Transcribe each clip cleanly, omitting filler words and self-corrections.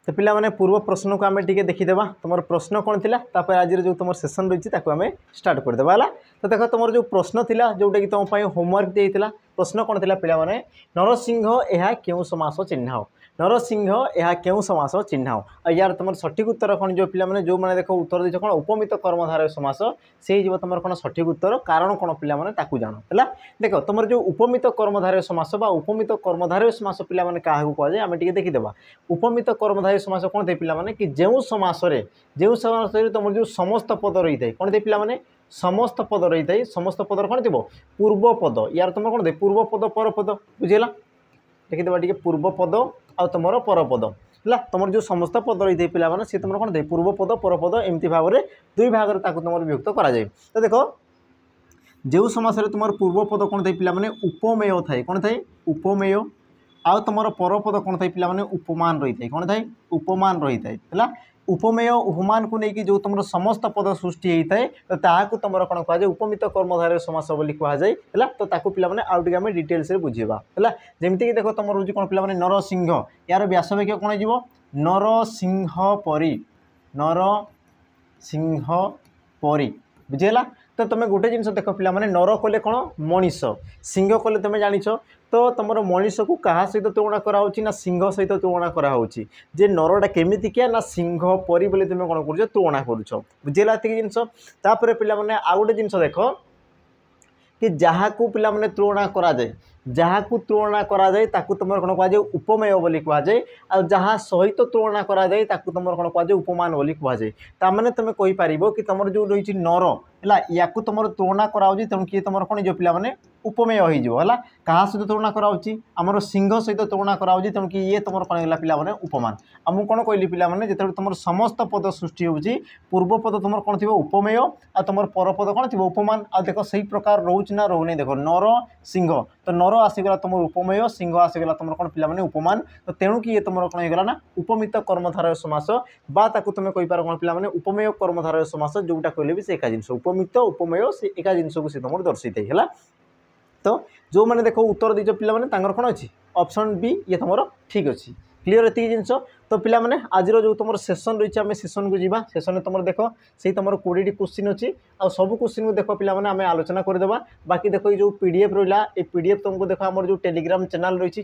तो पिला माने पूर्व प्रश्न को आम टे देखीदेवा तुम प्रश्न कौन थी आज जो तुम सेसन रही आम स्टार्ट करदेवा है। तो देख तुम जो प्रश्न थी जोटा कि तुम होमवर्क देता प्रश्न कौन थी पिला माने नरसिंह यह क्यों समास चिन्ह नरसिंह यह क्यों समास चिन्ह यार तुम सठिक उत्तर कौन जो पिला माने जो मैंने देख उत्तर देछ कौन उपमित कर्मधारय समास से तुम कौन सठिक उत्तर कारण कौन पिला माने ताकू जान है। देख तुम जो उपमित कर्मधारय समास बा उपमित कर्मधारय समास पिला माने क्या कहुए आम टे देखीदेवा। उपमित कर्मधारय समास कौन थे पिला माने कि जो समास तुम जो समस्त पद रही है कौन थे पिला माने समस्त पद रही है समस्त पदर कौन थी पूर्व पद यार तुम कौन थे पूर्व पद पर पद बुझेगा देखीदेवा टे पूर्व पद आ तुम पर पद है तुम जो समस्त पद रही है पिला सी तुम कौन थे पूर्व पद पर पद एमती भाव में दुई भाग में तुम विभक्त कराए। तो देख जो समास तुम पूर्व पद कौन थे पिला उपमेय थाए कौन थाए उपमेय आउ तुम पर पद कौन थाए पिला उपमान रही है कौन थाए उपमान रही है। उपमेय उपमान को लेकिन जो तुम समस्त पद सृष्टि होता है तो ताकू तुम कौन कहुए उपमित कर्मधारय समास बोली कहुए है। तो ताकू पिला माने आउ टिके डिटेल्स रे बुझीबा है जमीती कि देख तुम रोज कौन पिला माने नरसिंह यार व्यासवाक्य कौन हो नरसिंह परी नरसिंह परी बुझीगला। तो तुम गोटे जिन देख पिला माने नर कले कौन मनीष सिंह कले तुम जानिछ तो तुम मनीष को क्या सहित तुलना कराऊँ ना सिंह सहित तुलना कराऊँच जे नरटा केमी क्या ना सिंह परी बोली तुम कौन कर तुलना करुच बुझेगा ये जिनपर पिला माने आउ गोटे जिन देख कि जहाँ को पिला माने तुलना कराए जहाँ को तुलना कराए ताकू तुम कौन कहुए उपमेय बोली कहुए आ जहाँ सहित तुलना कराए ताकू तुम कौन कहुए उपमान बोली कहुए। ताने तुम कहीपर कि तुम जो रही नर है या तुम तुलना कराऊँ तेणु किए तुम कौन जो पिला माने उपमेय हो क्या सहित तुलना कराऊँ आमर सिंह सहित तुलना कराऊँ तेणु कि ये तुम कौन है पिला माने उपमान आ मुझे कौन कहली पिला माने जो तुम समस्त पद सृष्टि होची पूर्व पद तुम कौन थी उपमेय आ तुम पर पद कौन थी उपमान आ देख से प्रकार रोच ना रोने देख नर सिंह तो नर आसीगला तुम उपमेय सिंह आसीगला तुम कौन पिला माने उपमान तो तेणु कि ये तुम कौन होगा ना उपमित कर्मधारय समास बा ताकू तुम कहीपर कौन पिला माने उपमेय कर्मधारय समास जोटा कहले भी से एका जिनस उपमित उपमेय से एका जिनस को सी तुम दर्शाई है। तो जो मैंने देख उत्तर दीज पिला माने तांगर कौन अच्छी ऑप्शन बी ये तुम ठीक अच्छी क्लीयर एति जिनस। तो पिला माने आज जो तुम सेसन रही आम सेसन को जीवा सेसन तुम देख से तुम 20 क्वेश्चन अच्छी आ सब क्वेश्चन को देख पिला माने आम आलोचना करदेवा। बाकी देख ये पीडीएफ रहा ये पीडीएफ तुमको देख आम जो टेलीग्राम चैनल रही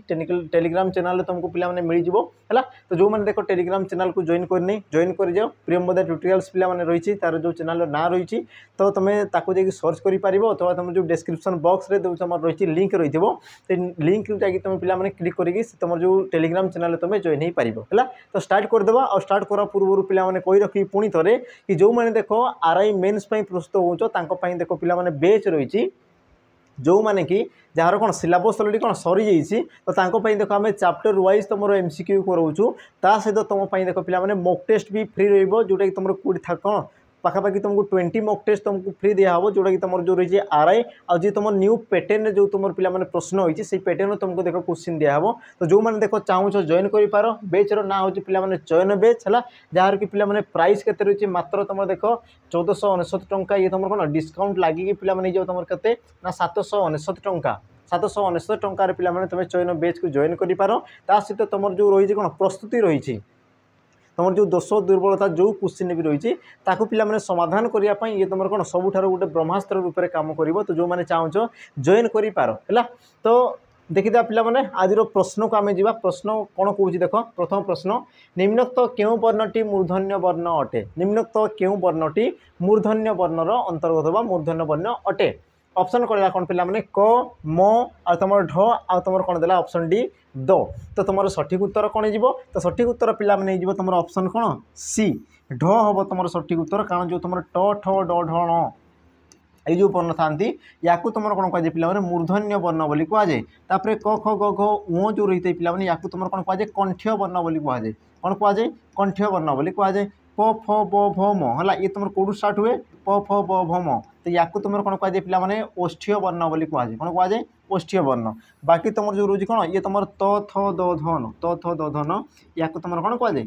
टेलीग्राम चैनल तुमको पिला माने मिल जाव है। तो जो मैंने देख टेलीग्राम चैनल को जॉइन करनी जॉइन कर जाओ प्रियंबदा ट्यूटोरियल्स पिला माने रही तार जो चैनल ना रही तो तुम्हें ताको जाकि सर्च कर पार अथवा तुम जो डिस्क्रिप्शन बॉक्स रे जो तुम रही लिंक रही लिंक जाकि तुम पिला माने क्लिक करके तुम जो टेलीग्राम चैनल तुम जॉइन हो पार है। तो स्टार्ट करदेवा और स्टार्ट करा पूर्व पिला माने कही रखी पुणी थे कि जो मैंने देख आरआई मेन्स प्रस्तुत होच देख पिला माने बेच रही जो माने कि जार कौन सिलेबस अलरेडी कौन सरी जाइए तो देख आम चैप्टर वाइज तुम एमसीक्यू कराऊँ ता सहित तुम देख पिला माने मॉक टेस्ट भी फ्री रोटा कि तुम कौन पाखापाखि तुमको 20 मॉक टेस्ट तुमको फ्री दिया हो जोटा कि तुम जो रही है आरआई आ जी तुम न्यू पैटर्न जो तुम पिला माने प्रश्न होती से पैटर्न तुमको देख क्वेश्चन दिया हो। तो जो मैंने देख चाहूँ जॉइन कर बेचर ना हो पिला माने चयन बेच है जार कि पिला माने प्राइस केते रही मात्र तुम देख 1499 टंका ये तुम कौन डिस्काउंट लगिकी पिला माने जो तुम केते ना 799 टंका 799 टंकार पिला माने तुम चयन बेच को जॉइन कर सहित तुम जो रही कौन प्रस्तुति रही तुम जो दोष दुर्बलता जो क्वेश्चन भी रही पिला माने समाधान करने ये तुम कौन सबुठार गोटे ब्रह्मास्त्र रूप में काम कर। तो जो मैंने चाहूँ जॉइन कर है। तो देखिदा पिला माने आज प्रश्न को आम जा प्रश्न कौन कौन देख प्रथम प्रश्न निम्नोक्त क्यों वर्णटी मूर्धन्य वर्ण अटे निम्नोक्त क्यों वर्णटी मूर्धन्य वर्णर अंतर्गत मूर्धन्य वर्ण अटे। ऑप्शन करा कौन पिला माने क म आ तुम ढ आ तुम कौन देला ऑप्शन डी द। तो तुम सठिक उत्तर कौन हो तो सठिक उत्तर पिला माने तुम ऑप्शन कौन सी ढ हम तुम सठिक उत्तर कारण जो तुम ट ठ ड ढ ण ये जो वर्ण था या तुम कौन कहुए पिला माने मूर्धन्य वर्ण बोली कहुए। तापर क ख ग घ उ जो रही है पिला माने या तुम कौन कहुए कंठ्य वर्ण बोली कहुए कौन कहुए कंठ्य वर्ण बोली कहुए। प फ ब भ म है ये तुम कौटू स्टार्ट हुए प फ ब भ म तो या तुम कौन कहुए पिला माने ओष्ठ्य वर्ण बोली कहुए कौन कहुए ओष्ठ्य वर्ण। बाकी तुम जो रोज कौन ये तुम त थ द धन त थ द धन या तुम कौन कहुए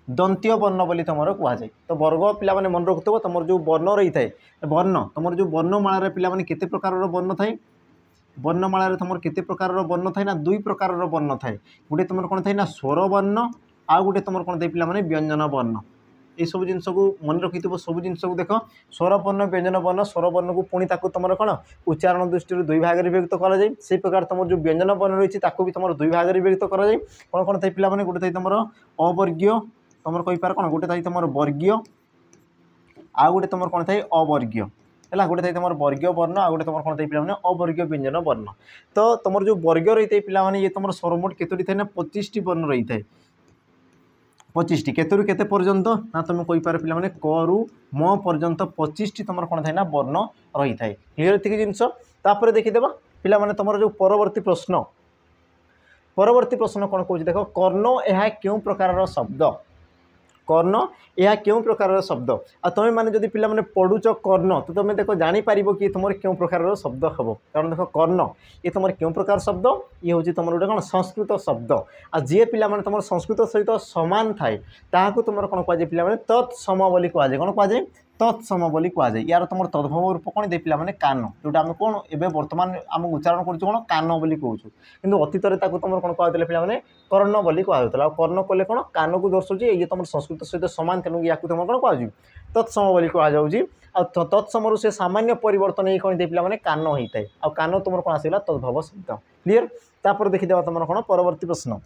दंत्य वर्ण बोली तुम कहुए। तो वर्ग पिला माने मन रखुव तुम जो वर्ण रही है वर्ण तुम जो वर्णमाला पिला माने केते प्रकार वर्ण थाए वर्णमाला तुम केते प्रकार वर्ण थाए ना दुई प्रकार वर्ण थाए गोटे तुम कौन थाए ना स्वर वर्ण आउ गोटे तुम कौन पे माने व्यंजन वर्ण ये सब जिनस को मन रखी सब जिनस को देख स्वर वर्ण व्यंजन वर्ण स्वर वर्ण को पुणी तुम कौन उच्चारण दृष्टि दुई भाग में विभक्त कराए से प्रकार तुम जो व्यंजन वर्ण रही है तुम दुई भाग में विभक्त कराए कौन कौन थे पे गोटे तुम अवर्गीय तुम कहींपार कौन गोटे तुम वर्गीय आ गोटे तुम कौन थे अवर्गीय है गोटे तुम वर्गीय वर्ण आ गोटे तुम कौन थे पे अवर्गीय व्यंजन वर्ण तो तुम जो वर्ग रही है पे ये तुम स्वरमोट केतोटी थे ना 25 वर्ण रही है 25 केतरु केते पर्यंत ना तुम कहींपार पे क रु म पर्यंत 25 तुम कौन थाए ना वर्ण रही है क्लीयर एतिक जिनस तापर देखीदेव पे तुम जो परवर्ती प्रश्न कौन कौन देख कर्ण यह क्यों प्रकार शब्द कर्ण यह क्यों प्रकार शब्द आ तुम मैंने जदि पे पढ़ुच कर्ण तो तुम देख जापर कि तुम क्यों प्रकार शब्द हम कारण देख कर्ण ये तुम क्यों प्रकार शब्द ये हूँ तुम गोटे कौन संस्कृत शब्द आ जी पे तुम संस्कृत सहित सामान थाए ताकू तुम कौन कहुए पे तत्सम बोली कहुए कौन कहुए तत्सम बोली कहुए यार तुम तद्भव रूप कौन दे पे कान जोटा आम कौन एवं बर्तमान आम उच्चारण कर कौन कान बोली कहूँ कि अतीत तुम कौन कहते पे कर्ण बोली कहला कर्ण कले कौन कान को दर्शाऊँ ये तुम संस्कृत सहित सामान तेणु या तुम कौन कहुँ तत्सम बोली कहुँ तत्सम से सामान्य परिवर्तन ये कौन दे पे कान होता है आ कान तुम कौन आसला तद्भव शब्द क्लीयर तापर देखीदेव तुम कौन परवर्ती प्रश्न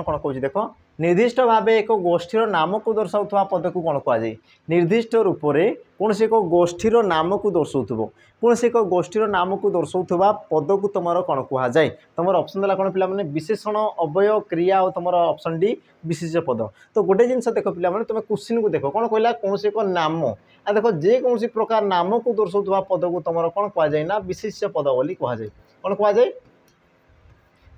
कौन कौन देख निर्दिष्ट भाव एक गोष्ठीर नाम को दर्शाऊा पद को कौन कहुए निर्दिष्ट रूप से कौन से एक गोष्ठीर नाम को दर्शाऊ कौन से एक गोष्ठीर नाम को दर्शाऊा पद को तुम कौन कहुए तुम ऑप्शन देला कौन पे विशेषण अवय क्रिया और तुम ऑप्शन डी विशेष पद तो गोटे जिनस देख पे तुम क्वेश्चन को देख कौन कहला कौन से एक नाम आ देख जेकोसी प्रकार नाम को दर्शाऊा पद को तुम कौन कहुए ना विशेष पद बोली कहुए कौन कहुए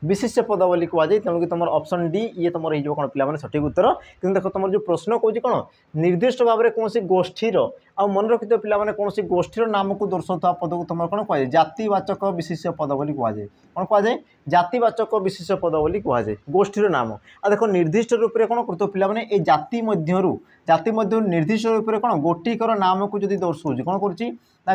विशिष्ट पद बोली कहुए तेणुक तुम ऑप्शन डी ये तुम रही कौन पे सठिक उत्तर कि देख तुम जो प्रश्न कौन कौन निर्दिष्ट भाव में कौन गोष्ठीर आ मन रखी पे कौन गोष्ठीर नाम को दर्शाऊा पद को तुम कौन कहुए जातिवाचक विशेष पद बोली कहुए कौन कहुए जातिवाचक विशेष पद बोली कहुए गोष्ठीर नाम आ देख निर्दिष्ट रूप से कौन कर पे जाति मध्य निर्दिष्ट रूप से कौन गोटिकर नाम को जब दर्शाऊँ कौन कर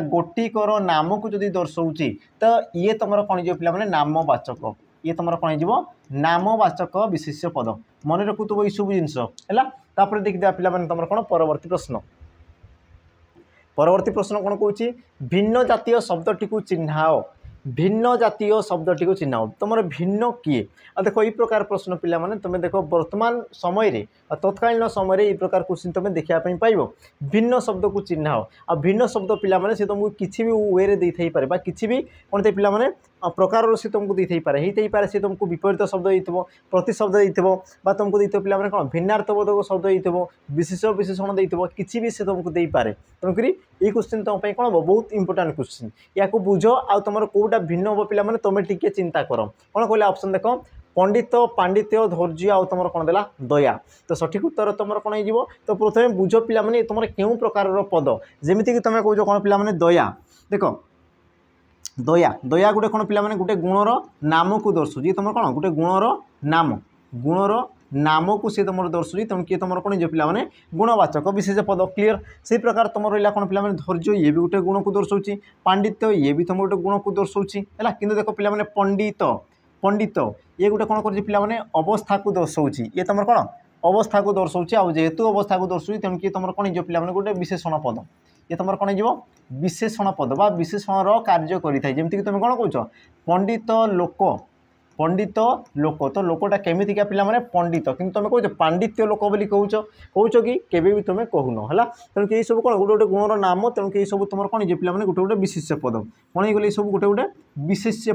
गोटिकर नाम को जब दर्शाऊँ तो ये तुम कौन पे नामवाचक ये तुम कौन हो नामवाचक विशेष पद मन रखुव ये सब जिनस है देखिए पे तुम कौन परवर्ती प्रश्न कौन कौन भिन्न जातीय शब्दटी को चिन्हाओ भिन्न जातीय शब्दटी को चिन्हाओ तुम भिन्न किए आ देख ये प्रकार प्रश्न पे तुम देख वर्तमान समय तत्कालीन समय ये प्रकार क्वेश्चन तुम देखापी पाइब भिन्न शब्द को चिन्हाओ आ भिन्न शब्द पे से तुमको किसी भी वे रे दे पारे किसी भी कौन थे पे प्रकार से तुमको दे पारे सी तुमको विपरीत शब्द हो प्रति शब्द हो तुमको दे पे कौन भिन्नार्थबोधक शब्द हो विशेष विशेषण दे किसी भी से तुमको दे पारे तेणुक ये क्वेश्चन तुम कौन हम बहुत इंपोर्टाट क्वेश्चन या बुझ आ तुम कौटा भिन्न हम पे तुम टी चिंता कर कौन कहले ऑप्शन देख पंडित पांडित्य धैर्य आ तुम कौन देला दया तो सठिक उत्तर तुम कौन हो तो प्रथम बुझ पे तुम क्यों प्रकार पद जमीक तुम कौच कौन पे दया देख दया दया गोटे कौन पे गोटे गुणर नाम को दर्शाऊ ये तुम कौन गोटे गुणर नाम को सी तुम दर्शाऊ तेणु किए तुम कौन जो पे गुणवाचक विशेष पद क्लीयर से प्रकार तुम रहा कौन पे धैर्य ये भी गोटे गुण को दर्शाऊँ पांडित्य ये भी तुम गोटे गुण को दर्शाऊँ है कि देख पे पंडित ये गोटे कौन कर अवस्था को दर्शाऊँ ये तुम कौन अवस्था को दर्शाऊँ आ जेहेतु अवस्था को दर्शाऊँ तेणु किए तुम कौन जो पे गोटे विशेषण पद ये तुम कौन हो विशेषण पद बा विशेषण कार्य करें जमीक तुम कौन कौच पंडित लोक तो लोकटा केमिका पे पंडित कि तुम कौच पांडित्य लोक बोली कौच कि केवे भी तुम कहून है तेणु ये सब कौन गोटे गोटे गुणर नाम तेणु ये सब तुम कौन जो पे गोटे गोटे विशेष पद कौन हो सब गोटे गोटे विशेष्य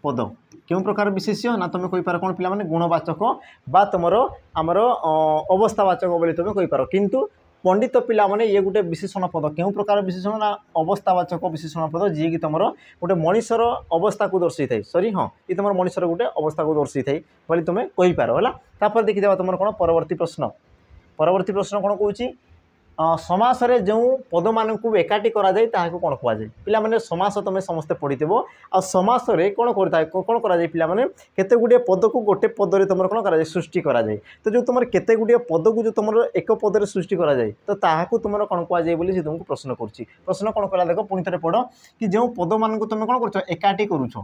पद क्यों प्रकार विशेष्य ना तुम कहींपार कौन पे गुणवाचक बा तुम आमर अवस्थावाचक बोली तुम कहींपार किंतु पंडित पिलाने ये गोटे विशेषण पद क्यों प्रकार विशेषण ना अवस्थावाचक विशेषण पद जी कि तुम गोटे मनीषर अवस्था को दर्शाई थाए सॉरी हाँ ये तुम मनीषर गोटे अवस्था को दर्शाई थाए बोली तुम कहींपार है तापर देखीदेव तुम कौन परवर्ती प्रश्न कौन कौच समास रे जो पद मान को एकाठी करा जाए ताहाको कौन कहुए पिला माने समास तुम समस्ते पढ़ीथबो आ समास रे कौन करता कौन करा जाए पिला माने केते गुडे पद को गोटे पद रे तुम कौन करा जाए सृष्टि करा जाए तो जो तुम केते गुडे पद को जो तुम एक पद रे सृष्टि करा जाए तो ताहाको तुम कौन कहुए जाए बोली से तुमको प्रश्न करछि प्रश्न कौन कहला देखो पुणी थे पढ़ कि जो पद मान को तुम कौन करछ एकाठी करूछ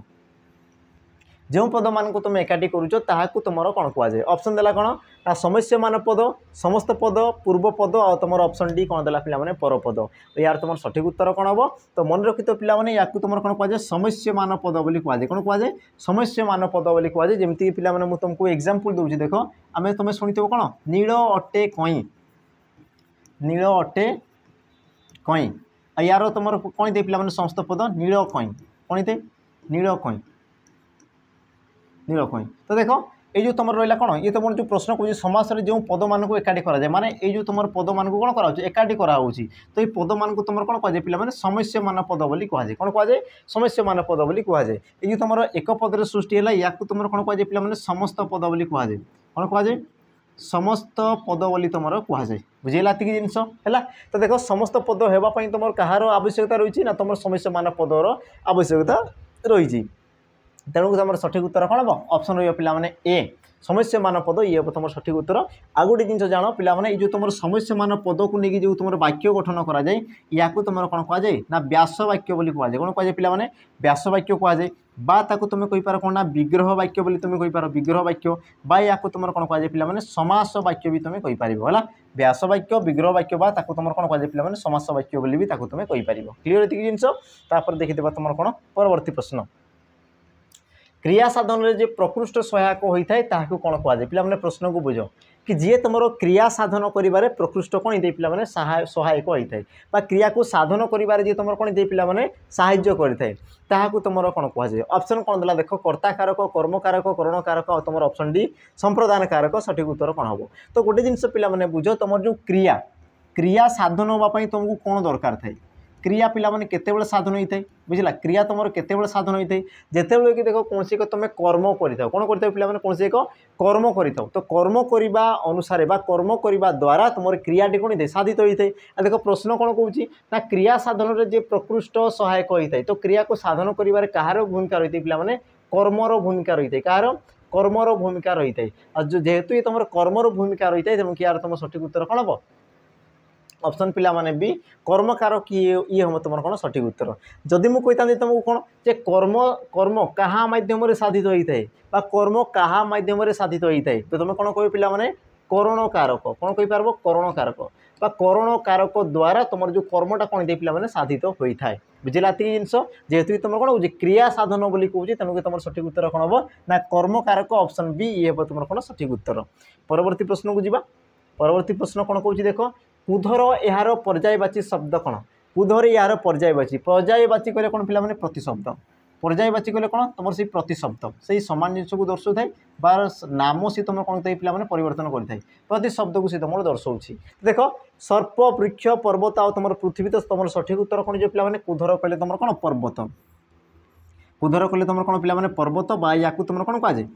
जो पद मान को तुम एकाठी करुच ताकू तुम कौन कहुए ऑप्शन देला कौन ना समस्यमान पद समस्त पद पूर्व पद और तुम ऑप्शन डी कौन देला पे परपद यार तुम सठिक उत्तर कौन हम तो मन रखी तो पे या तुम कौन कहुए समस्यमान पद बोली कहुए कौन कहुए समस्यमान पद बोली कहुए जमीक पे तुमको एग्जांपल दूसरी देख आम तुम शुणी कौन नील अटे कई नील अटे कई यार तुम कौन दे पे समस्त पद नील कई कौन दे नील कई नील कई तो देख ये जो तुम रहा कौन ये तुम जो प्रश्न कौन समास जो पद मान को एकाठी कराए माने ये जो तुम पद मान को कौन कराऊँ एकाठी कराऊँगी तो ये पद मान को तुम कौन कहुए पे समस्यमान पद बोली कहुए कौन कहुए समस्यमान पद बोली कहुए ये तुम एक पदर सृष्टि है या तुम कौन कहुए पे समस्त पद बोली कहुए कौन कहुए समस्त पद बोली तुम कहुए बुझेगा ये जिनस है तो देख समस्त पद होगापी तुम कहार आवश्यकता रही ना तुम समस्यमान पदर आवश्यकता रही तेणुक तुम सठिक उत्तर कौन हम ऑप्शन रही ए समस्यमान पद ये तुम सठिक उत्तर आ गोटे जिन जान पे जो तुम समस्यमान पद को लेकिन जो तुम वाक्य गठन कराए या तुम कौन कहुए ना व्यास वाक्य बोली कहुए कौन कहुए पे व्यास वाक्य कहुए बा ताकू तुम कहींपार कौन ना विग्रह वाक्य बोली तुम कहींपार विग्रह वाक्य बा या तुम कौन कहुए पे समास वाक्य भी तुम कहींपार है व्यास वाक्य विग्रह वाक्य बा ताकू तुम कौन कहुए पे समास वाक्य बोली भी तुम कहींपार क्लीयर ये जिनस देखीदे तुम कौन परवर्ती प्रश्न क्रिया साधन में जो प्रकृष्ट सहायक होता है ताकू कौन कहुए पे प्रश्न को बुझ कि जी तुम क्रिया साधन कर प्रकृष्ट कौन दे पे सहायक होता है क्रिया को साधन कर तुम कौन दे पे साहाय्य करता तुम कौन कहुए ऑप्शन कौन देला देख कर्ता कारक कर्म कारक करण कारक और तुम ऑप्शन डी संप्रदान कारक सठिक उत्तर कौन हम तो गोटे जिनस पे बुझ तुम जो क्रिया क्रिया साधन होगापी तुमको कौन दरकार थाए क्रिया पिलाने केतेबेले साधन होता है बुझला क्रिया तुम केतेबेले साधन होता है जितेबले कि देख कौन एक तुम कर्म कर कौन कर पे कौन एक कर्म कर तो कर्म करने अनुसार कर्म करने द्वारा तुम क्रियाटी कौन होता है साधित होता है देख प्रश्न कौन कौन ना क्रिया साधन में जो प्रकृष्ट सहायक होता है तो क्रिया को साधन कर कहार भूमिका रही है पे कर्मर भूमिका रही है कहार कर्मर भूमिका रही है और जेहेतु ये तुम कर्मर भूमिका रही है तेणुक यार तुम सठिक उत्तर कौन हम ऑप्शन पिला माने भी कर्मकारक ये हम तुम कौन सठिक उत्तर जदि मुझे कहता तुमको कौन जे कर्म कर्म क्या मध्यम साधित होता है कर्म क्या मध्यम साधित होता है तो तुम कौन कह पे करण कारक कौन कहींपार करण कारक करण कारक द्वारा तुम जो कर्मटा कौन दे पे साधित होता है बुझेगा ये जिनस जेहेतु तुम कौन हो क्रिया साधन बोली कहूँ तेणुक तुम सठिक उत्तर कौन हम ना कर्म कारक ऑप्शन बी ये हम तुम कौन सठिक उत्तर परवर्ती प्रश्न को जी परवर्ती प्रश्न कौन कौन देख कुधर यार पर्यायवाची शब्द कौन कुधर यार पर्यायवाची कहले कौन पे प्रतिशब्द पर्यायवाची कहले कौन तुम से प्रतिशब्द से सामान जिन को दर्शाऊ थाए बार नाम सी तुम कौन पे परिवर्तन करता है प्रतिशब्द को सी तुम दर्शाऊँ देख सर्प वृक्ष पर्वत आ तुम पृथ्वी तो तुम सठिक उत्तर कौन जो पे कुधर कहले तुम कौन पर्वत कुधर कहले तुम कौन पे पर्वत या तुम कौन कहुए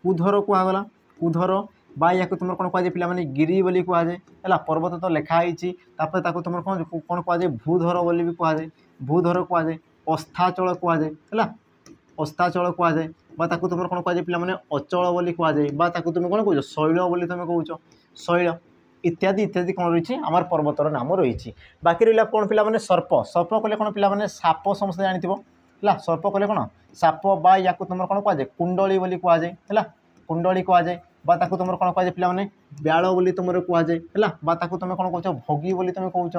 कुधर कहगला कुधर बा या तुम कौन कहुए पे गिरी बोली कहुए है पर्वत तो लिखाई तुम कौन कौन कहुए भूधर बोली भी कहुए भूधर कहुए अस्थाचल कहुए है अस्थाचल कहुए तुम कौन कहुए पे अचल बोली कहुए तुम कौन कह शैल बोली तुम कौच शैल इत्यादि इत्यादि कौन रही आम पर्वतर नाम रही बाकी रहा कौन पे सर्प सर्प कहले कौन पे साप समस्त जानी है सर्प कहले कौन साप बा या तुम कौन कहुए कुंडली बोली कहुए है कुंडली कहुए तुम कौन कहुए पे ब्याल बोली तुम कहुए है तुम कौन कौच भोगी बोली तुम कौच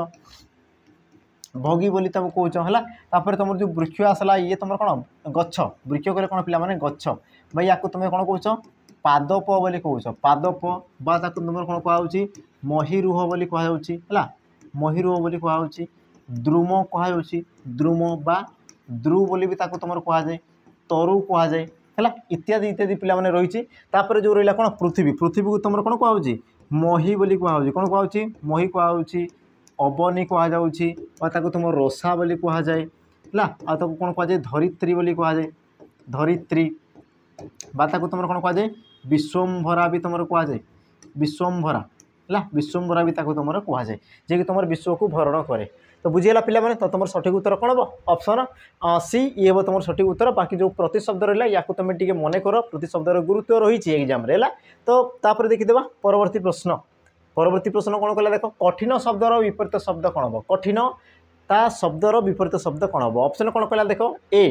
भोगी बोली तुम कौच है तुम जो वृक्ष आसला ये तुम कौन गछ वृक्ष कहले कौन पे गछ या तुम कौन कौच पादप बोली कौच पादप तुम कौन कहुच्छी महिरुह बोली कहुच्छी महिरुह बोली कहुच्छी द्रुम कहुच्छी द्रुम बा द्रु बोली भी तुम कहुए तरु कहुए है इत्यादि इत्यादि पे रही जो रहा कौन पृथ्वी पृथ्वी को तुम कौन कहुच्छी मही बोली कहुच्छी कौन कहुच्छी मही कहुच्छी अबनी कहुच्छी तुम रसा बोली कहुए है कौन कहुए धरित्री बोली कहुए धरित्री तुम कौन कहुए विश्वम्भरा भी तुम कहुए विश्वम्भरा है विश्वम्भरा भी तुम कहुए जे कि तुम विश्व को भरण करे तो बुझीगला पे तो तुम सठिक उत्तर कौन हम ऑप्शन सी ये हम तुम सठिक उत्तर बाकी जो प्रतिशब्द रहा या तुम टे मन कर प्रतिशब्दर गुरुत्व रही एग्जाम तो देखीदे परवर्ती प्रश्न कौन कहला देख कठिन शब्दर विपरीत शब्द कौन हम कठिन ता शब्दर विपरीत शब्द कौन हम ऑप्शन कौन कहला देख ए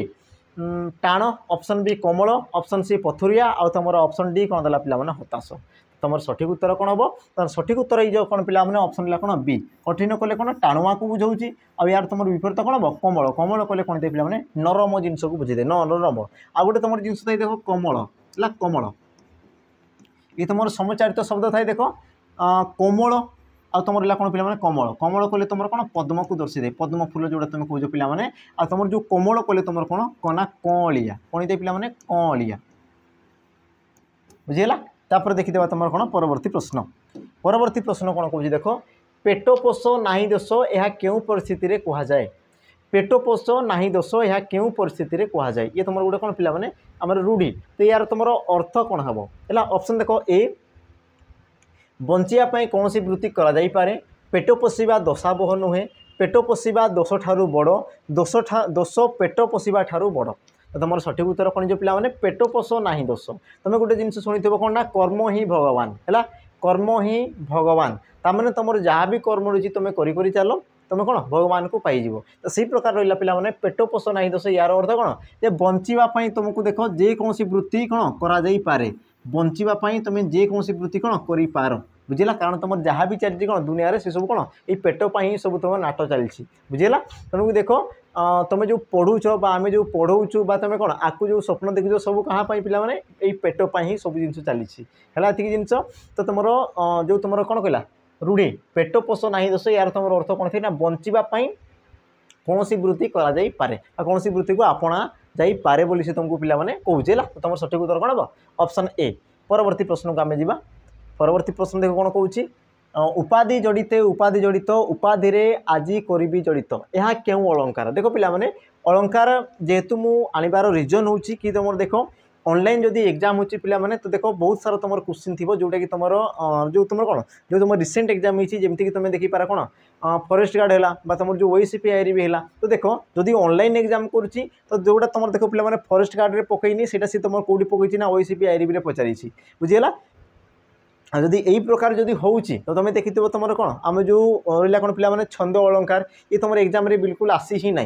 टाण, ऑप्शन बी कोमल, ऑप्शन सी पथुरिया, आउ तुम ऑप्शन डी कौन देला पिला माने हताश। तुम सठिक उत्तर कौन हम? तो सठिक उत्तर ये कौन पिला माने ऑप्शन ला कौन बी, कठिन कले कौन टाणुआ को बुझाऊँगी, आ यार तुम विपरीत कौन हम कोमल, कोमल कले कौन दे पिला माने नरम जिनस को बुझे दे नरम। आ गोटे तुम जिनस देख कोमल है, कोमल ये तुम समचारित शब्द थाए देख कोमल, आ तुम रहा कौन पे कमल, कमल कले तुम कौन पद्म को दर्शी दे, पद्म फूल जोड़ा तुम कौच पे आ तुम जो कोमल कले तुम कौन कना कलिया, कौन दे पे कलिया बुझीगला। तापर देखीदे तुम कौन परवर्ती प्रश्न, परवर्ती प्रश्न कौन कौन देख पेट पोष नाही दोष यह क्यों परिस्थिति रे कहा जाए, पेट पोष नाही दोष यह क्यों परिस्थिति रे कहा जाए, ये तुम गोटे कौन पिला माने आमर रूढ़ी। तो यार तुम अर्थ कौन हम है? ऑप्शन देख ए बंचिया कौन सी वृत्ति करा जाई पारे, पेट पोषिबा दशावह नुहे, पेट पोषिबा दोष ठारू बड़, दोष पेट पोषिबा ठारू बड़। तो तुम सठिक उत्तर कौन जो पिला माने पेट पोष नाही दोष। तुम गोटे जिन शुणी कौन ना कर्म ही भगवान है, कर्म ही भगवान तार तुम जहाँ भी कर्म रही तुम करी चल तुम कौन भगवान को पाइज। तो सही प्रकार रहा पे पेट पोष नाही दोष यार अर्थ कौन जे बंचापी तुमको देख जेकोसी वृत्ति कौन करा जाई पारे, बंचापी तुम जेकोसी वृत्ति कौन कर बुझेगा, कारण तुम जहाँ भी चलती कौन दुनिया रे से सब कौन ये पेटपाई ही सब तुम नाट चलती बुझेगा। तेणुक देख तुम जो पढ़ुच आम जो पढ़ाऊँ तुम कौन आपको जो स्वप्न देखुच सब कहाँ पे पे ये पेटपाई ही सब जिन चली है जिनस। तो तुम जो तुम कौन कहला रूढ़ी पेट पोष नाही दोष यार तुम अर्थ कौन थी ना बंचापी कौन सी वृत्ति करा जाई पारे, कौन सी वृत्ति को आपणा जाई पारे बोली से तुमको पिला माने कहूचे है। तुम सठिक उत्तर कौन हम ऑप्शन ए। परवर्ती प्रश्न को आम जा, परवर्ती प्रश्न देख कौन कौच उपाधि जड़िते उपाधि जड़ित उपाधि रे आजी करी जड़ित यह क्यों अलंकार। देख पिला माने अलंकार जेहेतु मु आनिबार रिजन होची कि तुम देख ऑनलाइन जदि एग्जाम होची पिला माने तो देख बहुत सारा तुम क्वेश्चन थी जोटा कि तुम जो तुम कौन जो तुम रिसेंट एग्जाम होती जमीक तुम देखिपार कौन फॉरेस्ट गार्ड है तुम जो ओसीपीआईआर भी है। तो देख जदि ऑनलाइन एग्जाम करुच्ची तो जोटा तुम देख पे फॉरेस्ट गार्ड में पकईनी से तुम कौटी पकई ना ओसीपीआईआर भी पचारि बुझीगला। जदि यही प्रकार जदि होउची तो तुम देखी तुम कौन आम जो रहा कौन पे छंद अलंकार ये तुम एग्जाम रे बिल्कुल आसी ही ना।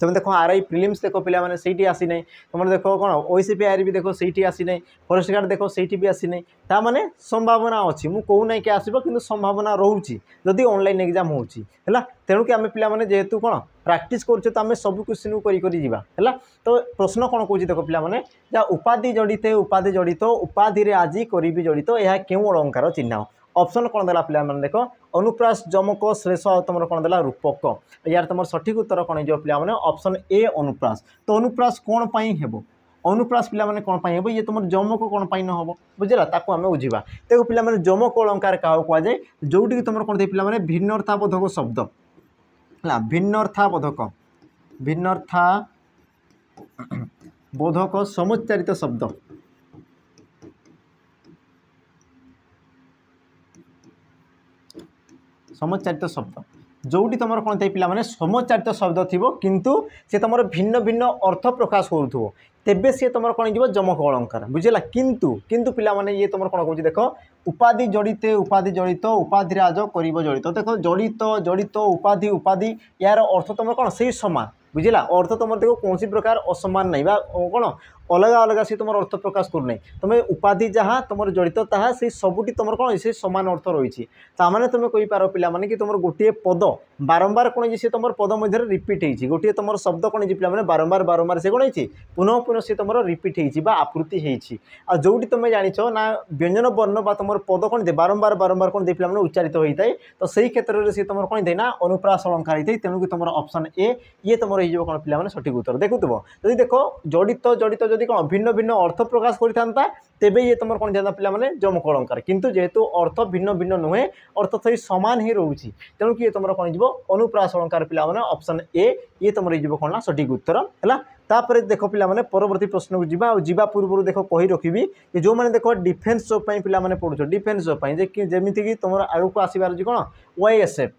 तुम देख आरआई प्रिलिम्स देख पे सही आसी ना, तुम देख कौन ओसीपीआईआर भी देख सही आसी ना, फॉरेस्ट गार्ड देख सही भी आसी ना। ता माने संभावना अच्छी मु कहू ना कि आसब कि संभावना रोची जदि ऑनलाइन एग्जाम होची है। तेणुक आम पे जेहेतु कौन प्रैक्टिस कर तो आम सब क्वेश्चन को है। तो प्रश्न कौन कौन देख पे जा उपाधि जड़ित उपाधि रे आजी करी जड़ित यह क्यों अलंकार चिन्ह। ऑप्शन कौन देला पिला माने देख अनुप्रास जमक श्लेष तुम कौन देला रूपक। यार तुम सठिक उत्तर कौन हो पिला माने ऑप्शन ए अनुप्रास। तो अनुप्रास कौन पाई हेबो, अनुप्रास पिला माने कौन पाई हेबो ये तुम जमक कौन पाई न होबो बुझला ताको आमे बुझिबा। देखो पिला माने जमक अलंकार का कह जाए जोटी तुम कौन दे पिला माने भिन्नर्थाबोधक शब्द है, भिन्नर्थाबोधक बोधक समुच्चारित शब्द समचारित शब्द जोटी तुम कौन थे पे समचारित शब्द थी किंतु से तुम भिन्न भिन्न अर्थ प्रकाश करूँ तेबे सी तुम कौन हो जमक अलंकार बुझेगा। किंतु किंतु पिला माने ये तुम कौन कौन देख उपाधि जड़िते उपाधि जड़ित उपाधि राज कर जड़ित देख जड़ित जड़ित उपाधि उपाधि यार अर्थ तुम कौन से सामान बुझेगा। अर्थ तुम देख कौन प्रकार असमान नहीं कौन अलग अलग सी तुम अर्थ प्रकाश करूना तुम उपाधि जहाँ तुम जड़ित ताहा से सबुटी तुम कौन से सामान अर्थ रही ताने तुम कही पार पिला माने कि तुम गोटे पद बारंबार कौन सी तुम पद मध्य रिपीट होती गोटे तुम शब्द कौन पिला माने बारंबार बारंबार से कौन होती पुनः पुनः सी तुम रिपीट होती आपूर्ति होती आ जोटी तुम जाच ना व्यंजन वर्ण बा तुम पद कौन दे बारंबार बारंबार कौन दे पिला माने उच्चारित होता है। तो सही क्षेत्र में सी तुम कौन दे ना अनुप्रास अलंकार होता है। तेणुक तुम ऑप्शन ए ये तुम रही कौन पिला माने सठिक उत्तर देखुव जदि देख जड़ित जड़ित जदि कौन भिन्न भिन्न अर्थ प्रकाश करता तेबे ये तुम कौन जाता पिला माने जमक अलंकार किंतु जेहेतु अर्थ भिन्न भिन्न नुहे अर्थ तो सामान ही रोचे तेणुक ये तुम कौन हो अनुप्रास अलंकार पिला माने ऑप्शन ए ये तुम रही कौन ना सठिक उत्तर है। तापर देख पिला माने परवर्ती प्रश्न को जीवा पूर्व देख कही रखी कि जो मैंने देख डिफेन्स जॉब पे पे पढ़ुछ डिफेन्स जॉब जमीक तुम आग को आसबार कौन वाईएसएफ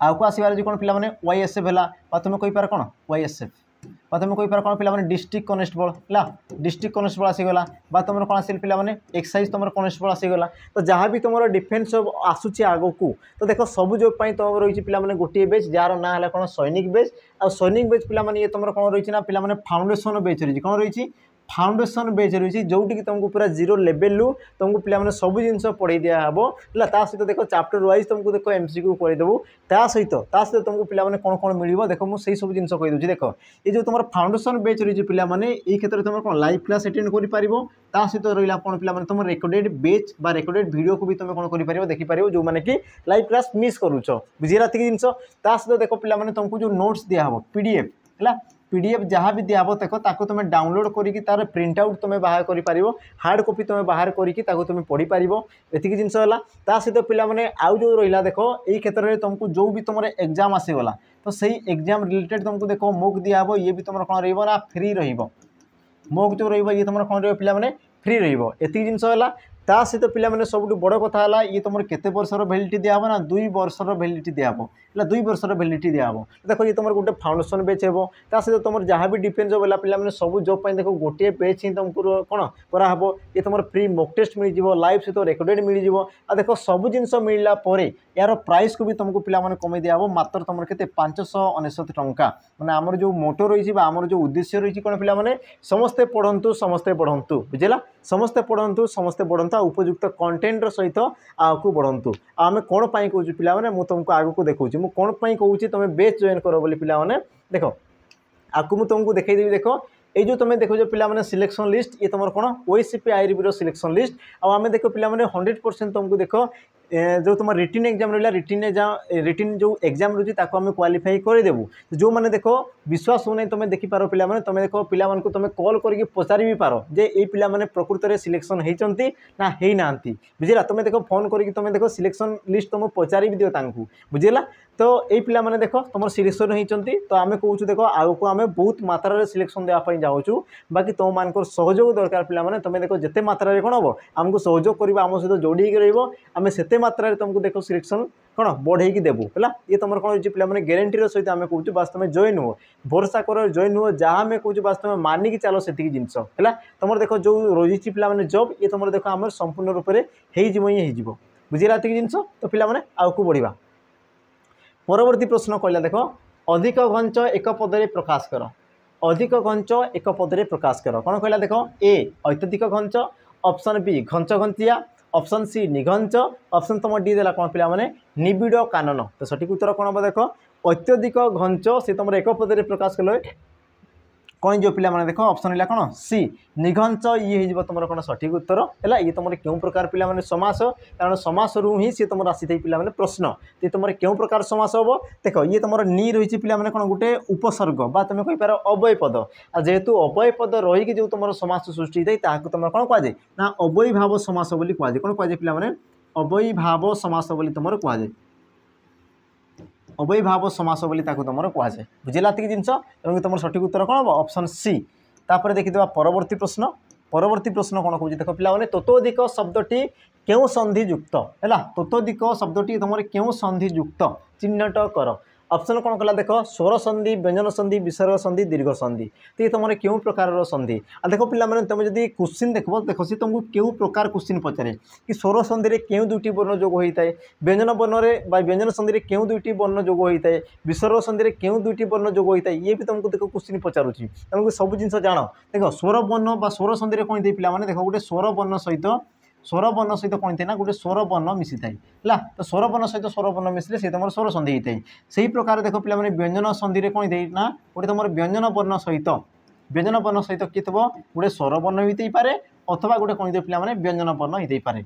आग को आसबार कौन पे वाईएसएफ है तुम कहींपार कौन वाईएसएफ तुम कही पार कौन पे डिस्ट्रिक्ट कनेस्टेबल है डिस्ट्रिक्ट कनेस्टेबल आसीगला तुम कौन आस पे एक्साइज तुम कनेस्टेबल आसीगला तो जहाँ भी तुम डिफेन्स आसूची आग को तो देख सब जो तुम रही पे गोटे बेच जार ना है कौन सैनिक बेच आ सैनिक बेच पे ये तुम कौन रही ना पे फाउंडेसन बेच रही कौन रही फाउंडेसन बेच रही जोटि कि तुमको पूरा जीरो लेवल तुमको पे सब जिन पढ़े दिहब है सहित देख चैप्टर वाइज तुमको देख एमसीक्यू करदेबू सहित तुमको पे कौन कौन मिल देख मुझे सब जिन कहीदे देख ये जो तुम फाउंडेसन बेच रही पे ये क्षेत्र में तुम कौन लाइव क्लास अटेंड कर सहित रहा कौन पे तुम रेकर्डेड बेच रेकर्डेड वीडियो को भी तुम कौन कर देखिपार जो मैंने कि लाइव क्लास मिस करुच बुझेगा जिन सहित देख पे तुमको जो नोट्स दिहब पीडीएफ है पीडीएफ जहाँ भी दिहब देख ताको तुम डाउनलोड करके तार प्रिंट आउट तुम बाहर कर हार्ड कॉपी तुम बाहर करके तुम पढ़ी पार ये जिनस सहित पे आउ जो रहा देख ये क्षेत्र में तुमको जो भी तुम एग्जाम आसीगला तो सही एग्जाम रिलेटेड तुमको देख मोक दिहब ये भी तुम कौन रहा फ्री रोक जो रही तुम कौन पे फ्री रही जिनस सहित पे सब बड़ कथा है ये तुम केते वर्षर भैलिटी दिहब ना 2 वर्षर भैलिटी दिहब है 2 वर्षर भैलिटी दिहब देख ये तुम गोटे फाउंडेसन बेच हे सहित तुम जहाँ भी डिफेन्स जब पे सब जॉब देख गोटे बेच ही तुमको कौन कराब ये तुम फ्री मॉक टेस्ट मिल जाव लाइव सहित रेकर्डेड मिल जाव देख सब जिनस मिलला यार प्राइस को भी तुमको पे कमे दिहब मात्र तुम के 599 टंका मैंने आमर जो मोटो रही आमर जो उद्देश्य रही कौन पे समस्ते पढ़ंतु बुझेगा समस्ते पढ़ंतु उपयुक्त कंटेंट सहित आगे बढ़ंतु आम कौन पाई कहूँ पे मुझे तुमको आग को देखा मुझे कौन पाई कहूँ तुम बेच जॉइन कर बोली पे देख आपको मुझे तुमको देखदेवी देख ये जो तुम देखो पे सिलेक्शन लिस्ट ये तुम कौन ओएसीपी आईआरबी सिलेक्शन लिस्ट आम देख पे 100% तुमको देख जो तुम रिटिन एग्जाम रहा रिटिन जो एग्जाम रही आम क्वालिफाई करदेबू जो मैंने देख विश्वास हो तुम देखिपार पे तुम देख पे तुम कॉल करके पचारि भी पार जे ये पे प्रकृत में सिलेक्शन होती ना हो ना बुझेगा तुम देख फोन करके तुम देख सिलेक्शन लिस्ट तुम पचारि भी दियो तांकु बुझेगा तो ये पे देख तुम सिलेक्शन होती तो आम कहूँ देख आग को आम बहुत मात्रा सिलेक्शन देवाई जाऊँ बाकी तुम मान सहयोग दरकार पे तुम देख जिते मात्रा कौन हम आमको सहयोग कर आम सहित जोड़ी रमें से मात्रा तुमको देख सिलेक्शन कौन बढ़े देवु है ये तुम कौन पे ग्यारंटी सहित आम कहूँ बास तुम जॉइन हुआ भरोसा कर जॉइन हुआ जहाँ आम कहूँ बास तुम मानिकी चल से जिनस है तुम देख जो रही पे जॉब ये तुम देख आम संपूर्ण रूप से हो बुझेगा जिनस तो पे आग को बढ़ा परवर्ती प्रश्न कहला देख अधिक घंच एक पदरे प्रकाश कर अधिक घंच एक पदरे प्रकाश कर कौन कहला देख ए अत्यधिक घंच ऑप्शन बी घंच घंटिया ऑप्शन सी निघंच ऑप्शन तुम डी देला कौन पे निबिड़ कानन तो सठिक उत्तर कौन हम देख अत्यधिक घंच से तुम एक पदरे प्रकाश कले कौन जो पे देख ऑप्शन है कौन सी निघंच ये हो तुम कौन सठिक उत्तर है ये तुम क्यों प्रकार पे समास कारण समास रू ही सी तुम आसी पे प्रश्न ये तुम क्यों प्रकार समास हम देख ये तुम नी रही पे कौन गोटे उपसर्ग बा तुम कहींपार अव्यय पद आ जेहेतु अव्यय पद रही जो तुम समास सृष्टि होता है तुम कौन कहुए ना अव्ययी भाव समास बोली कहुए कौन कहुए पे अव्ययी भाव समास बोली तुम कहुए अव्ययी भाव समास बोली तुम कहुए बुझेगा जिनस तेणुक तुम सठिक उत्तर कौन हम ऑप्शन सी तापर देखीदा परवर्ती प्रश्न कौन कौन देख पे ततोधिक शब्दटी क्यों संधियुक्त है ततोधिक शब्दटी तुम क्यों संधियुक्त चिह्नट कर ऑप्शन कौन कला देख स्वर संधि व्यंजन संधि विसर्ग संधि दीर्घ संधि तो ये तुम क्यों प्रकार संधि आ देख पे तुम जब क्वेश्चन देख देख सी तुमको क्यों प्रकार क्वेश्चन पचारे कि स्वर संधि में क्यों दुईटी वर्ण जोग होता है व्यंजन वर्ण में व्यंजन संधि में क्यों दुईटी वर्ण जोग होता है विसर्ग संधि में क्यों दुईटी वर्ण जोग होता है ये भी तुमको देख क्वेश्चन पचारूँ तुमको सब जिन जान देख स्वर वर्ण स्वर संधि में कौन पे देख गोटे स्वर वर्ण सहित कौन थे ना गोटे स्वर वर्ण मिसी थाए है तो स्वर वर्ण सहित स्वर वर्ण मिसले से तुम स्वर संधि होता है से ही प्रकार देख पे व्यंजन संधि में कौन थे ना गोटे तुम व्यंजन वर्ण सहित किए थो गोटे स्वर वर्ण भी पारे अथवा गोटे कौन थे पे व्यंजन वर्ण हो पारे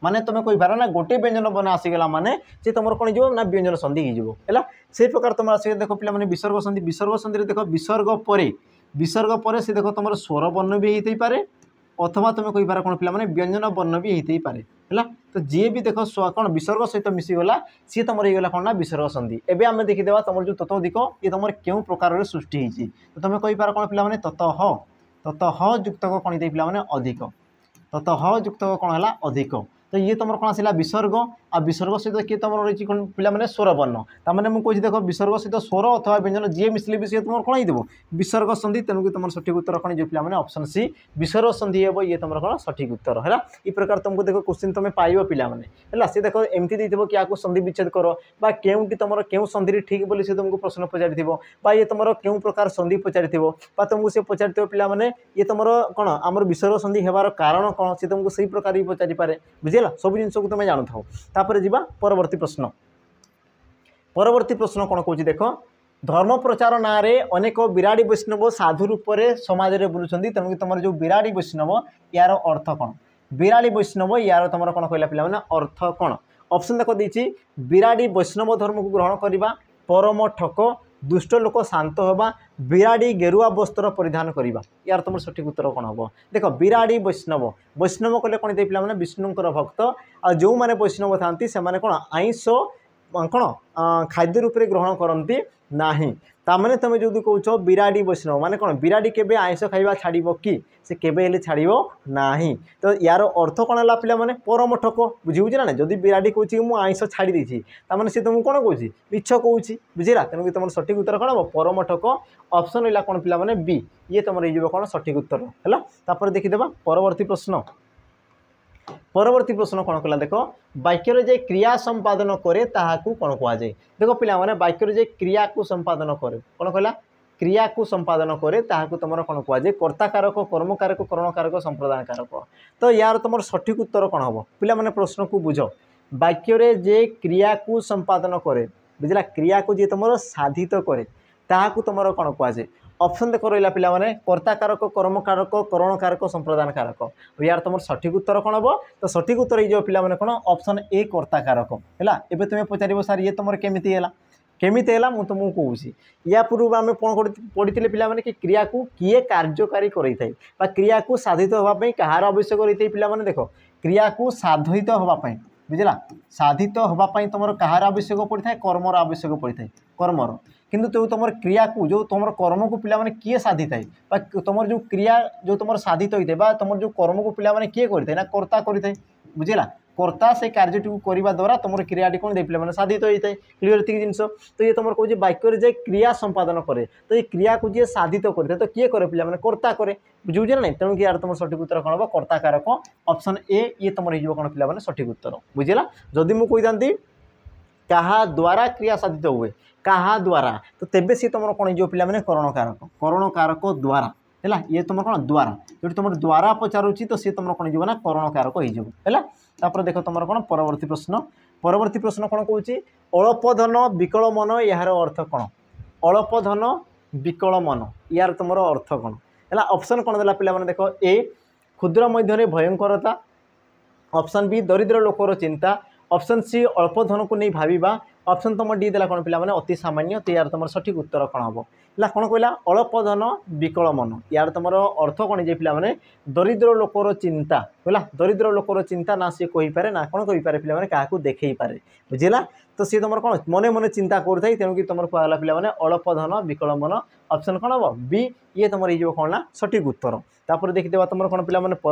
माने तुम कही पार ना गोटे व्यंजन वर्ण आसीगला माने से तुम कौन हो ना व्यंजन संधि है से प्रकार तुम आस देख पे विसर्ग संधि देख विसर्ग पर से देख तुम स्वर वर्ण भी होता पारे अथवा तुम कही पार कौन पे व्यंजन वर्ण भी होता पारे है तो जी भी देख कौन विसर्ग सहित मिसीगला सी तुम रहीगला कौन ना विसर्ग संधि एवं आम देखीदेवा तुम जो ततोधिक ये तुम क्यों प्रकार सृष्टि होती तो तुम कही पार कौन पे ततः युक्त कौन होता पे अधिक ततः युक्त कौन है अधिक तो ये तुम कौन आसला विसर्ग आ विसर्ग सहित किए तुम रही पे मैंने स्वर वर्ण ताने मुझे देख विसर्ग सहित स्वर अथवा व्यंजन जी मिसले भी सी तुम कौन हो विसर्ग संधि तेणुक तुम सठिक उत्तर कौन जो पे ऑप्शन सी विसर्ग संधि हे ये तुम कौन सठिक उत्तर है ये प्रकार तुमको देख क्वेश्चन तुम पाइब पे सी देख एमती देव क्या संधि विच्छेद कर केउटी तुम क्यों संधि ठीक बोली से तुमको प्रश्न पचारि ये तुम क्यों प्रकार संधि पचारि तुमको सी पचारि पे मैंने ये तुम कौन आम विसर्ग संधि होवार कारण कौन सी तुमको सही प्रकार भी पचारि पारे बुझेगा सब जिन को तुम जानू था तापर जी परवर्ती प्रश्न परवर्ती प्रश्न कौन कौन देख धर्म प्रचार ना रे अनेक बिराड़ी वैष्णव साधु रूप से समाज में बुलूँ तेणुक तुम जो बिराड़ी वैष्णव यार अर्थ कौन बिराड़ी वैष्णव यार तुम कौन कहला पे अर्थ कौन ऑप्शन देख देती बिराड़ी वैष्णव धर्म को ग्रहण करवा परम ठक दुष्ट लोक शांत होगा बिराड़ी गेरुआ वस्त्र परिधान करवा यार तुम सठिक उत्तर कौन हम देख बिराड़ी वैष्णव वैष्णव कले कौन पे विष्णुंकर भक्त आ जो मैंने वैष्णव था कौन आइंष कौन खाद्य रूप से ग्रहण करती नाही ताने तुम जो कौच बिराड़ी वैष्णव माने कौन बिराड़ी केबे आइंष खाइबा छाड़िबो कि से केबे हेले छाड़िबो नाही तो यार अर्थ कौन है पिला माने परम ठक बुझी ना जदि बिराड़ी कहूँ मुझे आइंष छाड़ी देती ताने सी तुमको कौन कौच मिछ कौच बुझेगा तेणुक तुम सठिक उत्तर कौन हम परम ठक ऑप्शन रहा कौन पिला माने बी ये तुम रही कौन सठिक उत्तर है तापर देखीदेवा परवर्ती प्रश्न परवर्ती प्रश्न कौन कला देख वाक्यर जे क्रिया संपादन करे ताहाकू कौन कहुए देख पिला माने वाक्यर जे क्रिया को संपादन करे कौन कहला क्रिया को संपादन करे ताहाकू तुम कौन कहुए कर्ता कारक कर्म कारक करण कारक संप्रदान कारक तो यार तुम सठिक उत्तर कौन हम पिला माने प्रश्न को बुझ वाक्य जे क्रिया को संपादन करे बुझला क्रिया को जे तुम साधित करे ताहाकू तुम कौन कहुए ऑप्शन देख रहा पिला माने कर्ता कारक कर्म कारक करण कारक संप्रदान कारक यार तुम सठिक उत्तर कौन हम तो सठिक उत्तर ये पिला माने कौन ऑप्शन ए कर्ता कारक है एबे तुम पचार सर ये तुम केमिति है केमिति है मुझे तुमको कहूँ या पूर्व आम कौन पढ़ी पिला माने कि क्रिया को किए कार्यकारी करें क्रिया को साधित होगापी कहार आवश्यक रही है पिला माने देख क्रिया को साधित होगापी बुझला साधित होगापी तुम कहार आवश्यक पड़ता है कर्मर आवश्यक पड़ता है कर्मर किंतु तो तुम क्रिया को जो तुम कर्म को पिला माने किए साधित है तुम जो क्रिया जो तुम साधित होता है तुम जो कर्म को पिला माने किए करते ना कर्ता करते बुझेगा कर्ता से कार्यटी को करने द्वारा तुम क्रियाटी कौन दे पे मैंने साधित होता है क्लीयर थी जिनस तो ये तुम कौन वाक्य जे क्रिया संपादन करे तो ये क्रिया को जी साधित करते तो किए करे पे मैंने कर्ता करे बुझे ना तेणु कि यार तुम सठिक उत्तर कौन हम कर्ता कारक ऑप्शन ए ये तुम रही कौन पे मैंने सठिक उत्तर बुझेगा जदि मुझे कही क्या द्वारा क्रिया साधित हुए क्या द्वारा तो तेबे सी तुम कौन हो पे मैंने करण कारक द्वारा है ये तुम कौन द्वारा जो तुम द्वारा पचारूँ तो सी तुम कौन ना करण कारक हो देख तुम कौन परवर्ती प्रश्न कौन कौच अल्प धन विकल मन यार अर्थ कौन अल्प धन विकल मन यार तुम अर्थ कौन है ऑप्शन कौन देला पे देख ए क्षुद्र मध्य भयंकरता ऑप्शन बी दरिद्र लोकर चिंता ऑप्शन सी अल्प धन को नहीं भाविबा ऑप्शन तुम डी देला कौन पे अति सामान्य तो यार तुम सठिक उत्तर कौन हम है कौन कहला अल्प धन विकल मन यार तुम अर्थ कौन जे पे मैंने दरिद्र लोकर चिंता है दरिद्र लोकर चिंता ना सी कहीपे ना कौन कहीपे पे मैंने क्या देखई पारे बुझेगा तो सी तुम कौन मने मने चिंता करें तेणुक तुम कहला पे मैंने अल्प धन विकल मन ऑप्शन कौन हम बी ये तुम रही कौन ना सठिक उत्तर तापर देखीदेवा तुम कौन पे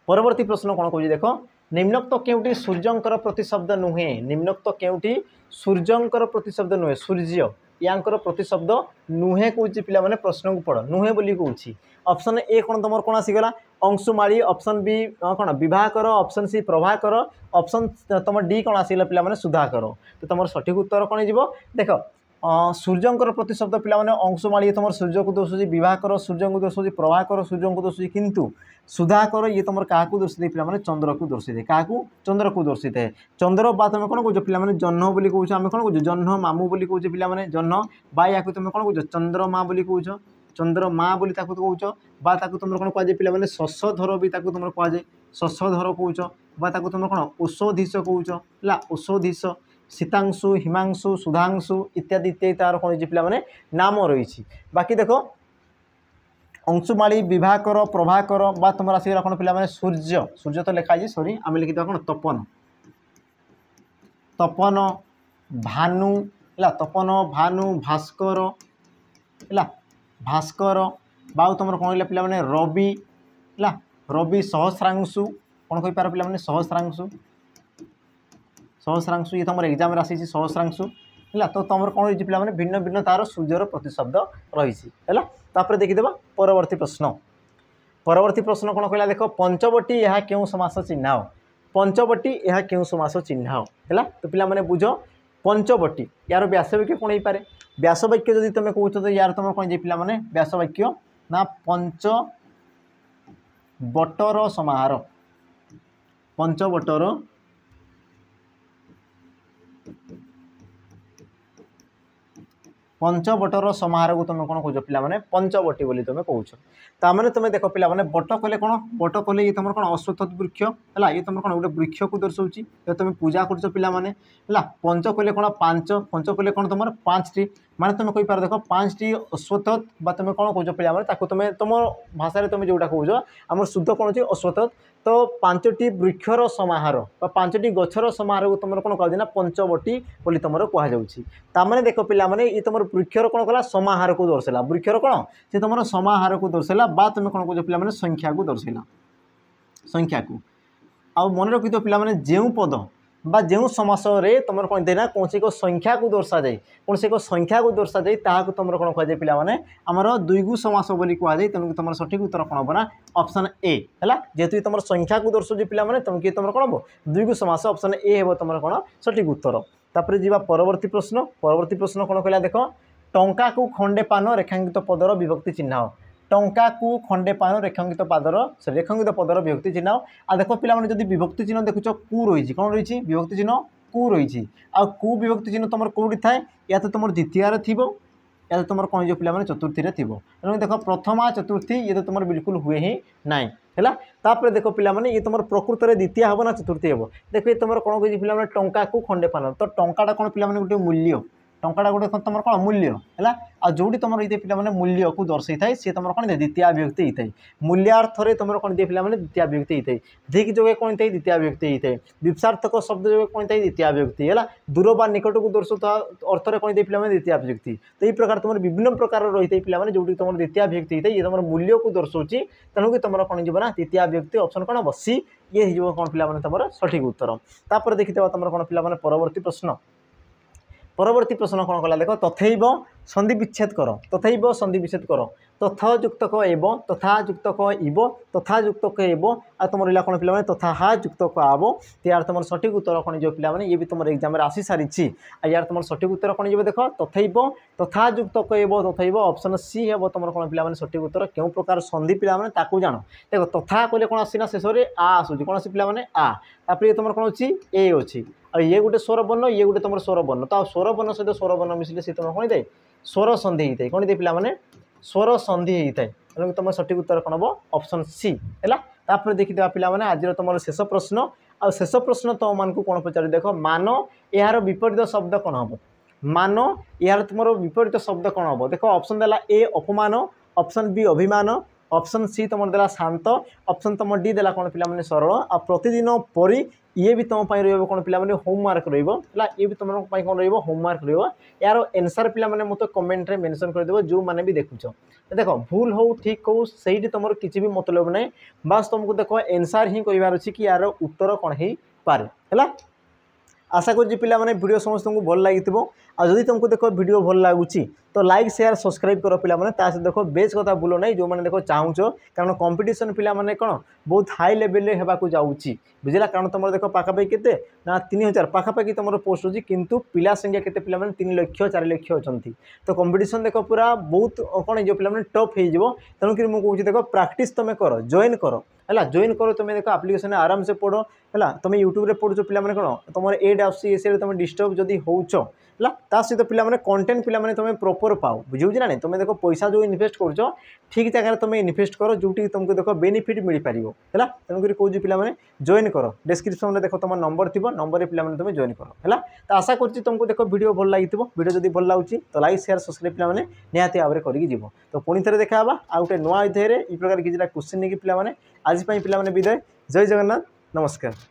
परवर्ती प्रश्न कौन कह देख निम्नोक्त केउटी सूर्यंकर प्रतिशब्द नुहे निम्नोक्त केउटी सूर्यंकर प्रतिशब्द नुहे सूर्य यांकर प्रतिशब्द नुहे कौच पिला माने प्रश्न को पढ़ नुहे बोली कौच ऑप्शन ए कौन तुम कौन आसीगला अंशुमाली ऑप्शन बी कौन विवाहकर ऑप्शन सी प्रभाकर ऑप्शन तुम डी कौन आसीगला पिला माने सुधाकर तो तुम सठिक उत्तर कौन हो देख सूर्यंकर प्रतिशब्द पे मैंने अंशुमाली तुम सूर्य को दोषुची विवाहकर सूर्य को दोषुची प्रभाकर सूर्य को दोषुची किंतु सुधाकर ये तुम क्या दोषी पे मैंने चंद्र को दोषी थे क्या चंद्र को दोषी थे चंद्र बा तुम कौन कौच पे जह्न बोली कौच आम कौन कौच जह्न मामू बोली कौच पे मैंने जह्न बा या तुम कौन कौच चंद्रमा बोली कौच चंद्रमा बोली कौच बा तुम कौन कहुए पे मैंने शशधर भी तुम कहुए शशधर कौच बा तुम कौन औषधीश कौच है औषधीश शीतांशु हिमांशु सुधांशु इत्यादि इत्यादि तार कौन पे मैंने नाम रही बाकी देख अंशुमाली विभाकर प्रभाकर बा तुम आसगला कौन पे सूर्य सूर्य तो लिखाई सॉरी आम लिखिद कौन तपन तपन भानु है तपन भानु भास्कर है भास्कर बाउ तुम कौन पे रवि है रवि सहस्रांशु कौन कही पार पे सहस्रांशु सहस्रांशु ये तुम एग्जाम आसी सहस्रांशु है। तो तुम कौन हो पे भिन्न भिन्न तार सूर्यर प्रतिशब्द रही है। देखीदे परवर्ती प्रश्न। परवर्ती प्रश्न कौन कहला देख पंचवटी यह क्यों समास चिन्ह पंचवटी यह क्यों समास चिन्ह है। तो पे बुझ पंचवटी यार व्यासवाक्य कौन हो पारे व्यासवाक्य जब तुम कौच तो यार तुम कौन पे व्यासवाक्य ना पंचवटर समाहार पंचवटर पंचवटर समाहार को तुम कौन कौच पे पंचवटी बोली तुम कौच। ताने तुम देख पे बट कले कौन बट कले ये तुम कौन अश्वत्थ वृक्ष है ये तुम कौन गोटे वृक्ष को दर्शाऊँगी तुम पूजा कर पे पंच कले कौन पांच पंच कले कौन तुम 5टी माने तुम कही पार देख 5टी अश्वत्थ तुम कौन कौच पे तुम तुम भाषा तुम जोटा कौच आम शुद्ध कौन अच्छे अश्वत्थ। तो 5टी वृक्षर समाहार 5टी गछर समाहार को तुम कौन कह पंचवटी बोली तुम कहुच्छी। देख पे ये तुम वृक्षर कौन कला समाहार को दर्शाला वृक्षर कौन से तुम समाहार को दर्शाला तुम कौन कौच पे संख्या को दर्शाला संख्या को आ मन रखी पे जो पद बा जो समास तुम कौन देना कौन से संख्या को दर्शा जाए कौन से संख्या को दर्शा जाए ताकू तुम कौन कह पे आमर द्विगु समास बोली कहुए तेणुक तुम सठिक उत्तर कौन हम ना ऑप्शन ए है। जेहेतु तुम संख्या को दर्शाऊँ पे तुमको तुम कौन हम द्विगु समास ऑप्शन ए हे तुम कौन सठिक उत्तर। तापर जी परवर्ती प्रश्न। परवर्ती प्रश्न कौन कहला देख टंका को खंडे पान रेखांकित पदर विभक्ति चिन्ह टंका को खंडे पान रेखांकित पादर रेखांकित पदर विभक्ति चिन्ह आ देख पे जब विभक्ति चिन्ह देखुच कु रही कौन रही विभक्ति चिन्ह कु रही आ कु विभक्ति चिन्ह तुम कौटी थाए या तो तुम द्वितीय थी या तो तुम कौन जो पे चतुर्थी थी तेणु देख प्रथमा चतुर्थी ये तो तुम बिल्कुल हुए ही नाई है। देख पे ये तुम प्रकृत में द्वितीय हम ना चतुर्थी हम देख तुम कौन कह पे टंका को खंडे पान तो टंकाटा कौन पे गोटे मूल्य टंकाटा गोटे तुम कौन मूल्य है आ जोटी तुम ये पे मूल्य को दर्शाई थाए सी तुम कौन द्वितीय विभक्ति होता है मूल्यार्थ तुम कौन दिए पे द्वितीय विभक्ति होता है धिक जोगे कौन था द्वितीय विभक्ति होता है विपसार्थक शब्द जोगे कौन था द्वितीय विभक्ति है दूर बा निकट को दर्शाता अर्थ में कौन दिए पे द्वितीय विभक्ति। तो ये प्रकार तुम विभिन्न प्रकार रही है पे जो तुम द्वितीय विभक्ति होता है ये तुम मूल्य को दर्शाऊँगी तेणुक तुम कौन ना द्वितीय विभक्ति ऑप्शन कौन हम सी ये हो कौन पे तुम सठिक उत्तर। तापर देखिए तुम कौन पे परवर्ती प्रश्न। परवर्ती प्रश्न कौन कला देख तथैव संधि विच्छेद कर तथैव संधि विच्छेद कर तथा युक्तक एवं तथा युक्तक इव तथा युक्तक एव आ तुम रहा कौन पे तथा हा युक्तक आव तो यार तुम सठिक उत्तर कौन जो पे ये भी तुम एग्जाम आसी सारी यार तुम सठिक उत्तर कौन जो देख तथैव तथा युक्तक एव तथैव ऑप्शन सी हे तुम कौन पे सठिक उत्तर क्यों प्रकार संधि पे जान देख तथा कहले कौन आसी ना शेष में आ आसूँ कौन पे आ तापर तुम कौन अच्छी ए अच्छी ये गोटे स्वर वर्ण ये गोटे तुम स्वर वर्ण तो स्वर वर्ण सहित स्वर वर्ण मिसिले सी तुम कौन थाए स्वर संधि होता है कौन दे पे स्वर संधि होता है तेणुक तुम सठिक उत्तर कौन हम ऑप्शन सी है। तापर देखिए पे आज तुम शेष प्रश्न आ शेष प्रश्न तुम मान को कौन पचार देख मान यार विपरीत शब्द कौन हम मान यार तुम विपरीत शब्द कौन हम देख ऑप्शन देला ए अपमान ऑप्शन बी अभिमान ऑप्शन सी तुम देला शांत ऑप्शन तुम डी देला कौन पे सरल आ प्रतिदिन परी ये भी तुम कौन पे होमवर्क रहा ये भी तुम कौन होमवर्क यार आंसर पे मतलब कमेंट रे मेंशन करदेव जो मैंने भी देखुच देख भूल हो ठीक हो सही तुम किसी भी मतलब ना बस तुमको देख आंसर ही कहार अच्छी कि यार उत्तर कौन हो पारे है। आशा करुँच पे वीडियो समस्त को भल लगी जदि तुमको देख वीडियो भल लगुच तो लाइक शेयर सब्सक्राइब कर पे देख बेस कथा भूल ना जो मैंने देख चाहूच कारण कंपटीशन पे कौन बहुत हाई लेवल होगा जाऊँगी बुझला कारण तुम देख पाखापाखि के ना 3000 पाखापाखि तुम पोस्ट होची किंतु पिला संख्या केते पिला 3 लाख 4 लाख अच्छा तो कंपटीशन देख पूरा बहुत कौन जो पे टफ हो तेणुक मुझे देख प्रैक्टिस तुम कर जॉइन कर है जॉइन कर तुम देख एप्लिकेशन आराम से पढ़ है तुम यूट्यूब रे पढ़ुच पे कौन तुम एड आसी तुम डिस्टर्ब जदि होच है सहित पे कंटेंट पे तुम प्रॉपर पाओ बुझे ना तुम देख पैसा जो इन्वेस्ट कर ठीक जगह तुम इन्वेस्ट कर जो तुमको देख बेनिफिट मिल पार है तेणुक कौन पे जॉइन कर डिस्क्रिप्शन में देख तुम नंबर थी नंबर पे तुम जॉइन कर है। तो आशा कर तुमको देख वीडियो भल लगी वीडियो जब भल लगुच तो लाइक शेयर सब्सक्राइब पे निहाती भाव में करके जीव तो पुणी थे देखा आ गोटे नुआ अध्याय ये प्रकार किसी क्वेश्चन नहीं पे आज पे विदाय जय जगन्नाथ नमस्कार।